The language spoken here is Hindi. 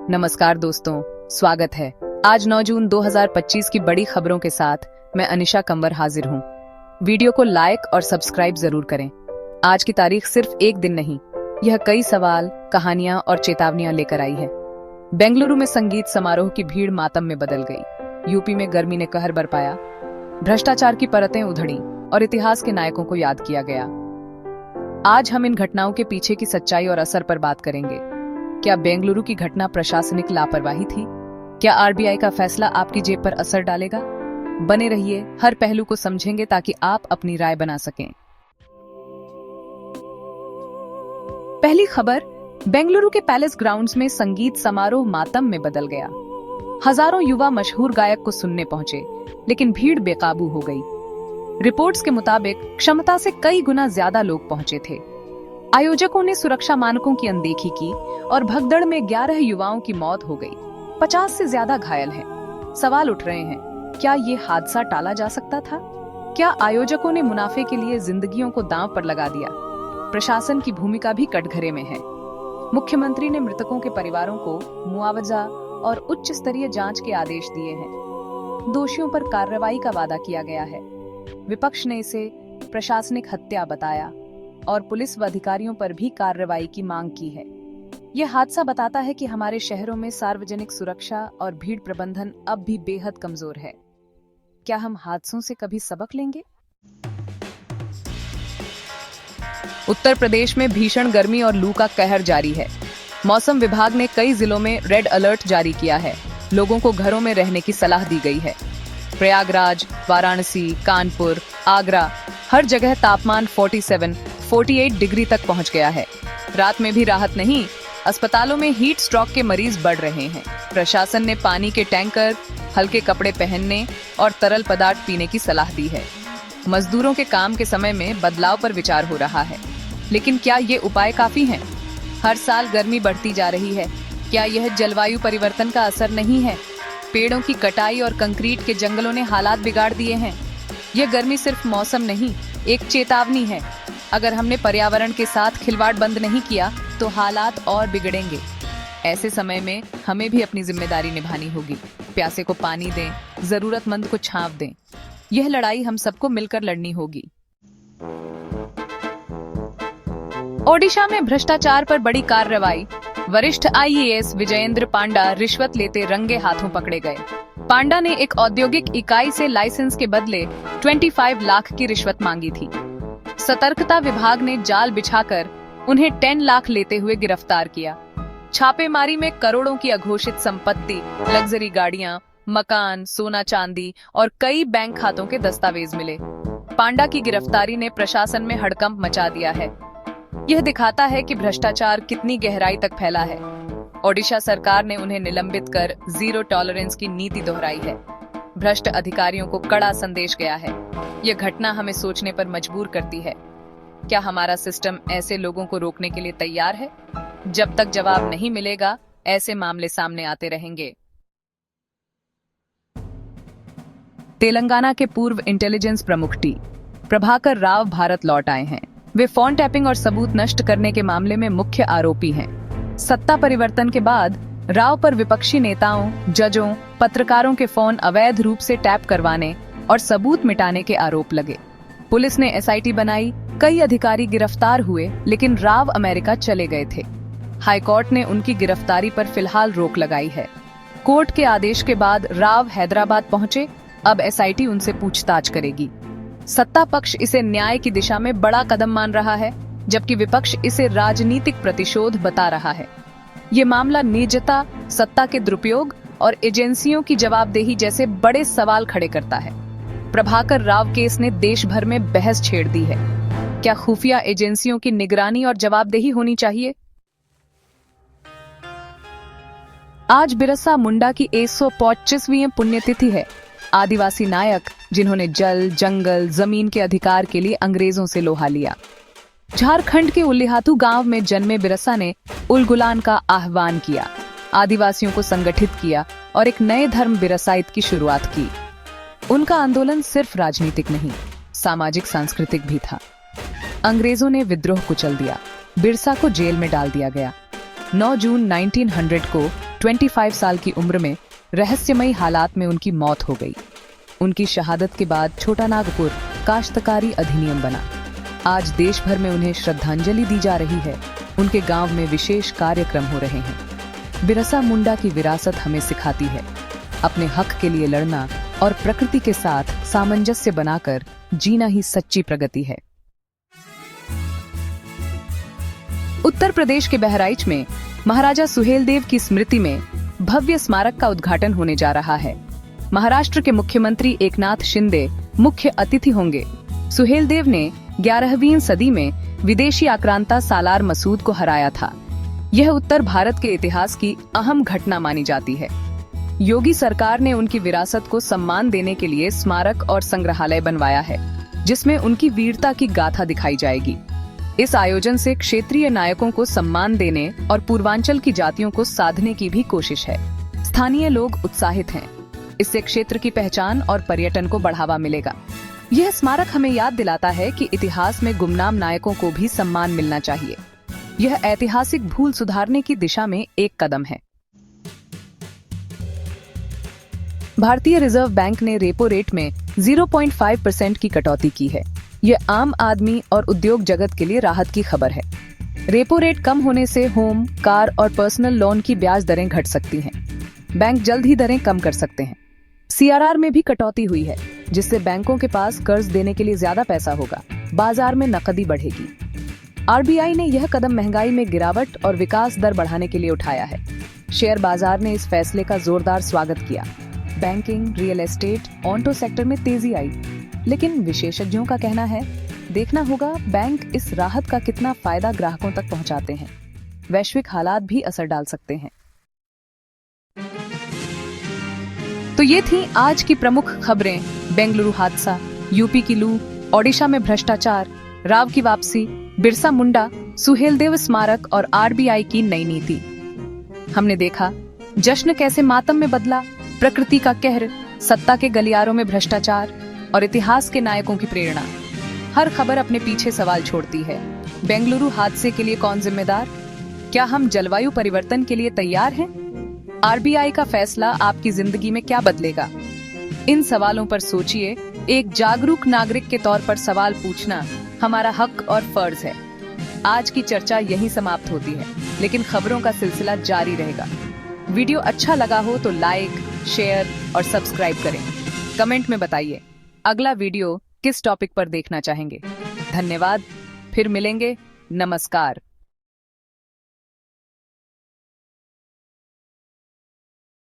नमस्कार दोस्तों, स्वागत है। आज 9 जून 2025 की बड़ी खबरों के साथ मैं अनिशा कंवर हाजिर हूँ। वीडियो को लाइक और सब्सक्राइब जरूर करें। आज की तारीख सिर्फ एक दिन नहीं, यह कई सवाल, कहानियां और चेतावनियां लेकर आई है। बेंगलुरु में संगीत समारोह की भीड़ मातम में बदल गई। यूपी में गर्मी ने कहर बरपाया, भ्रष्टाचार की परतें उधड़ी और इतिहास के नायकों को याद किया गया। आज हम इन घटनाओं के पीछे की सच्चाई और असर पर बात करेंगे। क्या बेंगलुरु की घटना प्रशासनिक लापरवाही थी? क्या आरबीआई का फैसला आपकी जेब पर असर डालेगा? बने रहिए, हर पहलू को समझेंगे ताकि आप अपनी राय बना सकें। पहली खबर, बेंगलुरु के पैलेस ग्राउंड्स में संगीत समारोह मातम में बदल गया। हजारों युवा मशहूर गायक को सुनने पहुंचे, लेकिन भीड़ बेकाबू हो गई। रिपोर्ट्स के मुताबिक क्षमता से कई गुना ज्यादा लोग पहुंचे थे। आयोजकों ने सुरक्षा मानकों की अनदेखी की और भगदड़ में 11 युवाओं की मौत हो गई। 50 से ज्यादा घायल हैं। सवाल उठ रहे हैं, क्या ये हादसा टाला जा सकता था? क्या आयोजकों ने मुनाफे के लिए जिंदगियों को दांव पर लगा दिया? प्रशासन की भूमिका भी कटघरे में है। मुख्यमंत्री ने मृतकों के परिवारों को मुआवजा और उच्च स्तरीय जांच के आदेश दिए हैं। दोषियों पर कार्रवाई का वादा किया गया है। विपक्ष ने इसे प्रशासनिक हत्या बताया और पुलिस व अधिकारियों पर भी कार्रवाई की मांग की है। यह हादसा बताता है कि हमारे शहरों में सार्वजनिक सुरक्षा और भीड़ प्रबंधन अब भी बेहद कमजोर है। क्या हम हादसों से कभी सबक लेंगे? उत्तर प्रदेश में भीषण गर्मी और लू का कहर जारी है। मौसम विभाग ने कई जिलों में रेड अलर्ट जारी किया है। लोगों को घरों में रहने की सलाह दी गई है। प्रयागराज, वाराणसी, कानपुर, आगरा, हर जगह तापमान 47-48 डिग्री तक पहुंच गया है। रात में भी राहत नहीं, अस्पतालों में हीट स्ट्रोक के मरीज बढ़ रहे हैं। प्रशासन ने पानी के टैंकर, हल्के कपड़े पहनने और तरल पदार्थ पीने की सलाह दी है। मजदूरों के काम के समय में बदलाव पर विचार हो रहा है, लेकिन क्या ये उपाय काफी हैं? हर साल गर्मी बढ़ती जा रही है। क्या यह जलवायु परिवर्तन का असर नहीं है? पेड़ों की कटाई और कंक्रीट के जंगलों ने हालात बिगाड़ दिए हैं। यह गर्मी सिर्फ मौसम नहीं, एक चेतावनी है। अगर हमने पर्यावरण के साथ खिलवाड़ बंद नहीं किया तो हालात और बिगड़ेंगे। ऐसे समय में हमें भी अपनी जिम्मेदारी निभानी होगी। प्यासे को पानी दें, जरूरतमंद को छांव दें। यह लड़ाई हम सबको मिलकर लड़नी होगी। ओडिशा में भ्रष्टाचार पर बड़ी कार्रवाई। वरिष्ठ आईएएस विजयेंद्र पांडा रिश्वत लेते रंगे हाथों पकड़े गए। पांडा ने एक औद्योगिक इकाई से लाइसेंस के बदले 25 लाख की रिश्वत मांगी थी। सतर्कता विभाग ने जाल बिछाकर उन्हें 10 लाख लेते हुए गिरफ्तार किया। छापेमारी में करोड़ों की अघोषित संपत्ति, लग्जरी गाड़ियां, मकान, सोना चांदी और कई बैंक खातों के दस्तावेज मिले। पांडा की गिरफ्तारी ने प्रशासन में हड़कंप मचा दिया है। यह दिखाता है कि भ्रष्टाचार कितनी गहराई तक फैला है। ओडिशा सरकार ने उन्हें निलंबित कर जीरो टॉलरेंस की नीति दोहराई है। भ्रष्ट अधिकारियों को कड़ा संदेश गया है। यह घटना हमें सोचने पर मजबूर करती है। क्या हमारा सिस्टम ऐसे लोगों को रोकने के लिए तैयार है? जब तक जवाब नहीं मिलेगा, ऐसे मामले सामने आते रहेंगे। तेलंगाना के पूर्व इंटेलिजेंस प्रमुख टी. प्रभाकर राव भारत लौट आए हैं। वे फोन टैपिंग और सबूत नष्ट करने के मामले में मुख्य आरोपी हैं। सत्ता परिवर्तन के बाद राव पर विपक्षी नेताओं, जजों, पत्रकारों के फोन अवैध रूप से टैप करवाने और सबूत मिटाने के आरोप लगे। पुलिस ने एसआईटी बनाई, कई अधिकारी गिरफ्तार हुए, लेकिन राव अमेरिका चले गए थे। हाईकोर्ट ने उनकी गिरफ्तारी पर फिलहाल रोक लगाई है। कोर्ट के आदेश के बाद राव हैदराबाद पहुंचे। अब एसआईटी उनसे पूछताछ करेगी। सत्ता पक्ष इसे न्याय की दिशा में बड़ा कदम मान रहा है, जबकि विपक्ष इसे राजनीतिक प्रतिशोध बता रहा है। ये मामला निजता, सत्ता के दुरुपयोग और एजेंसियों की जवाबदेही जैसे बड़े सवाल खड़े करता है। प्रभाकर राव केस ने देश भर में बहस छेड़ दी है। क्या खुफिया एजेंसियों की निगरानी और जवाबदेही होनी चाहिए? आज बिरसा मुंडा की 125वीं पुण्यतिथि है। आदिवासी नायक जिन्होंने जल, जंगल, जमीन के अधिकार के लिए अंग्रेजों से लोहा लिया। झारखंड के उल्लीहातू गांव में जन्मे बिरसा ने उलगुलान का आह्वान किया, आदिवासियों को संगठित किया और एक नए धर्म बिरसाइत की शुरुआत की। उनका आंदोलन सिर्फ राजनीतिक नहीं, सामाजिक सांस्कृतिक भी था। अंग्रेजों ने विद्रोह कुचल दिया, बिरसा को जेल में डाल दिया गया। 9 जून 1900 को 25 साल की उम्र में रहस्यमयी हालात में उनकी मौत हो गई। उनकी शहादत के बाद छोटा नागपुर काश्तकारी अधिनियम बना। आज देश भर में उन्हें श्रद्धांजलि दी जा रही है। उनके गांव में विशेष कार्यक्रम हो रहे हैं। बिरसा मुंडा की विरासत हमें सिखाती है अपने हक के लिए लड़ना और प्रकृति के साथ सामंजस्य बनाकर जीना ही सच्ची प्रगति है। उत्तर प्रदेश के बहराइच में महाराजा सुहेलदेव की स्मृति में भव्य स्मारक का उद्घाटन होने जा रहा है। महाराष्ट्र के मुख्यमंत्री एकनाथ शिंदे मुख्य अतिथि होंगे। सुहेलदेव ने 11वीं सदी में विदेशी आक्रांता सालार मसूद को हराया था। यह उत्तर भारत के इतिहास की अहम घटना मानी जाती है। योगी सरकार ने उनकी विरासत को सम्मान देने के लिए स्मारक और संग्रहालय बनवाया है, जिसमें उनकी वीरता की गाथा दिखाई जाएगी। इस आयोजन से क्षेत्रीय नायकों को सम्मान देने और पूर्वांचल की जातियों को साधने की भी कोशिश है। स्थानीय लोग उत्साहित हैं। इससे क्षेत्र की पहचान और पर्यटन को बढ़ावा मिलेगा। यह स्मारक हमें याद दिलाता है कि इतिहास में गुमनाम नायकों को भी सम्मान मिलना चाहिए। यह ऐतिहासिक भूल सुधारने की दिशा में एक कदम है। भारतीय रिजर्व बैंक ने रेपो रेट में 0.5% की कटौती की है। यह आम आदमी और उद्योग जगत के लिए राहत की खबर है। रेपो रेट कम होने से होम, कार और पर्सनल लोन की ब्याज दरें घट सकती हैं। बैंक जल्द ही दरें कम कर सकते हैं। CRR में भी कटौती हुई है, जिससे बैंकों के पास कर्ज देने के लिए ज्यादा पैसा होगा। बाजार में नकदी बढ़ेगी। RBI ने यह कदम महंगाई में गिरावट और विकास दर बढ़ाने के लिए उठाया है। शेयर बाजार ने इस फैसले का जोरदार स्वागत किया। Banking, real estate, auto sector में तेजी आई, लेकिन विशेषज्ञों का कहना है देखना होगा बैंक इस राहत का कितना फायदा ग्राहकों तक पहुंचाते हैं। वैश्विक हालात भी असर डाल सकते हैं। तो ये थी आज की प्रमुख खबरें। बेंगलुरु हादसा, यूपी की लू, ओडिशा में भ्रष्टाचार, राव की वापसी, बिरसा मुंडा, सुहेलदेव स्मारक और RBI की नई नीति। हमने देखा जश्न कैसे मातम में बदला, प्रकृति का कहर, सत्ता के गलियारों में भ्रष्टाचार और इतिहास के नायकों की प्रेरणा। हर खबर अपने पीछे सवाल छोड़ती है। बेंगलुरु हादसे के लिए कौन जिम्मेदार? क्या हम जलवायु परिवर्तन के लिए तैयार हैं? RBI का फैसला आपकी जिंदगी में क्या बदलेगा? इन सवालों पर सोचिए। एक जागरूक नागरिक के तौर पर सवाल पूछना हमारा हक और फर्ज है। आज की चर्चा यहीं समाप्त होती है, लेकिन खबरों का सिलसिला जारी रहेगा। वीडियो अच्छा लगा हो तो लाइक, शेयर और सब्सक्राइब करें। कमेंट में बताइए अगला वीडियो किस टॉपिक पर देखना चाहेंगे। धन्यवाद, फिर मिलेंगे। नमस्कार।